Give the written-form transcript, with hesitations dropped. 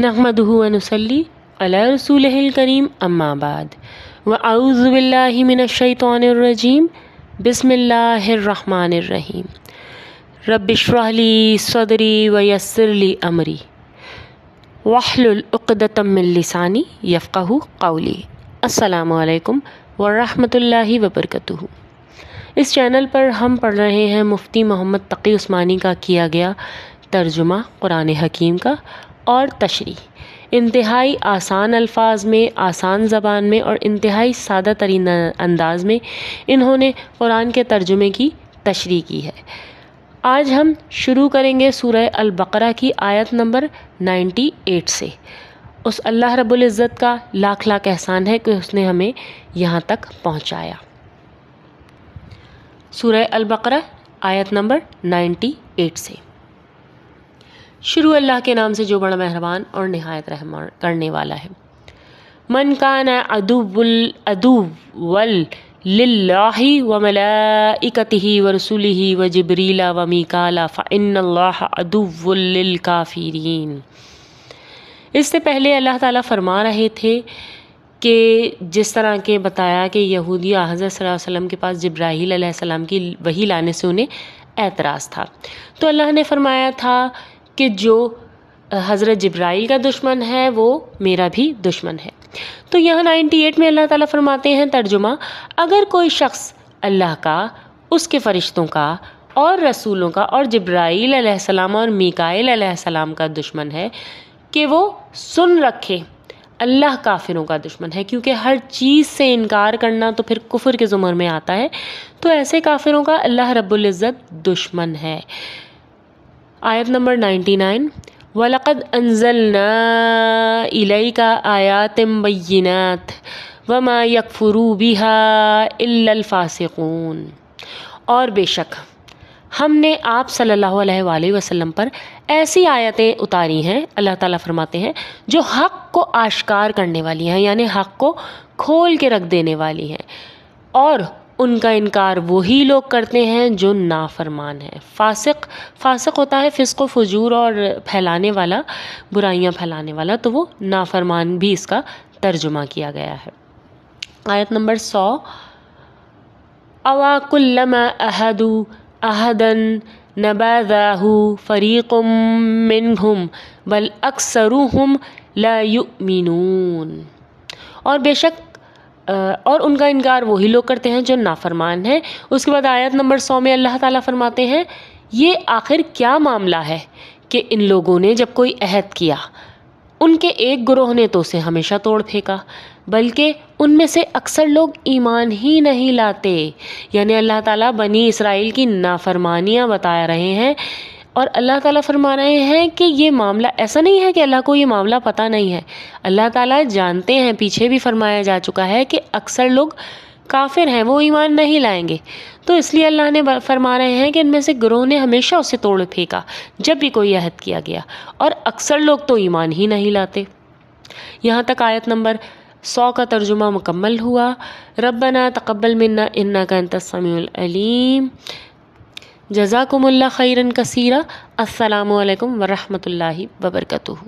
नहमदुहु व नुसल्ली अला रसूलिहिल करीम अम्मा बाद व अऊज़ु बिल्लाहि मिनश शैतानिर रजीम बिस्मिल्लाहिर रहमानिर रहीम रब्बिश्रह ली सदरी व यस्सिर ली अमरी वहलुल उक़दतम मिन लिसानी यफ़क़हू क़ौली। अस्सलामु अलैकुम व रहमतुल्लाहि व बरकातुहू। इस चैनल पर हम पढ़ रहे हैं मुफ्ती मोहम्मद तक़ी उस्मानी का किया गया तर्जुमा कुरान हकीम का और तशरीह इंतहाई आसान अल्फाज में, आसान ज़बान में और इंतहाई सादा तरीन अंदाज में इन्होंने कुरान के तर्जुमे की तशरीह की है। आज हम शुरू करेंगे सूरह अल-बक़रा की आयत नंबर 98 से। उस अल्लाह रब्बुल इज़्ज़त का लाख लाख एहसान है कि उसने हमें यहाँ तक पहुँचाया। सूरह अल-बक़रा आयत नंबर 98 से। शुरू अल्लाह के नाम से जो बड़ा मेहरबान और निहायत रहम करने वाला है। मन काना अदुव्वल लिल्लाहि व मलाइकतिहि व रसूलिहि व जिब्रीला व मीकाला फ़इन्नल्लाह अदुव्वुल लिल काफ़िरीन। इससे पहले अल्लाह ताला फरमा रहे थे कि जिस तरह के बताया कि यहूदी हज़रत सल्लल्लाहु अलैहि वसल्लम के पास जिब्राईल अलैहिस्सलाम की वही लाने से उन्हें एतराज़ था, तो अल्लाह ने फरमाया था कि जो हज़रत जिब्राईल का दुश्मन है वो मेरा भी दुश्मन है। तो यहाँ 98 में अल्लाह ताला फरमाते हैं तर्जुमा, अगर कोई शख्स अल्लाह का, उसके फ़रिश्तों का और रसूलों का और जिब्राईल अलैहिस्सलाम और मीकाईल अलैहिस्सलाम का दुश्मन है कि वो सुन रखे अल्लाह काफिरों का दुश्मन है, क्योंकि हर चीज़ से इनकार करना तो फिर कुफ्र के ज़ुमर में आता है। तो ऐसे काफिरों का अल्लाह रब्बुल इज़्ज़त दुश्मन है। आयत नंबर 99 वलक़द अंज़लना इलैका आयातिम बय्यिनात वमा यकफ़ुरू बिहा इल्लल फ़ासिक़ून। और बेशक हमने आप सल्लल्लाहु अलैहि वसल्लम पर ऐसी आयतें उतारी हैं, अल्लाह ताला फरमाते हैं, जो हक़ को आश्कार करने वाली हैं, यानी हक़ को खोल के रख देने वाली हैं, और उनका इनकार वही लोग करते हैं जो नाफरमान हैं। फासिक होता है फ़िस्क़ व फ़ुजूर और फैलाने वाला, बुराइयां फैलाने वाला, तो वो नाफरमान भी इसका तर्जुमा किया गया है। आयत नंबर 100 अवा कुल्लमा अहदू अहदन नबज़हु फ़रीक़ुम मिनहुम बल अक्सरुहुम ला युमिनून। और बेशक और उनका इनकार वही लोग करते हैं जो नाफरमान हैं। उसके बाद आयत नंबर 100 में अल्लाह ताला फरमाते हैं, ये आखिर क्या मामला है कि इन लोगों ने जब कोई अहद किया, उनके एक ग्रोह ने तो उसे हमेशा तोड़ फेंका, बल्कि उनमें से अक्सर लोग ईमान ही नहीं लाते। यानी अल्लाह ताला बनी इसराइल की नाफरमानियाँ बता रहे हैं, और अल्लाह ताला फरमा रहे हैं कि ये मामला ऐसा नहीं है कि अल्लाह को ये मामला पता नहीं है, अल्लाह ताला जानते हैं। पीछे भी फरमाया जा चुका है कि अक्सर लोग काफिर हैं, वो ईमान नहीं लाएंगे। तो इसलिए अल्लाह ने फरमा रहे हैं कि इनमें से गिरोह ने हमेशा उसे तोड़ फेंका जब भी कोई अहद किया गया, और अक्सर लोग तो ईमान ही नहीं लाते। यहाँ तक आयत नंबर 100 का तर्जुमा मुकम्मल हुआ। रब्बना तक़ब्बल मिन्ना इन्नका अंतस समीउल अलीम। जज़ाकुमुल्लाह खैरन कसीरा। अस्सलामु अलैकुम व रहमतुल्लाहि व बरकातुहू।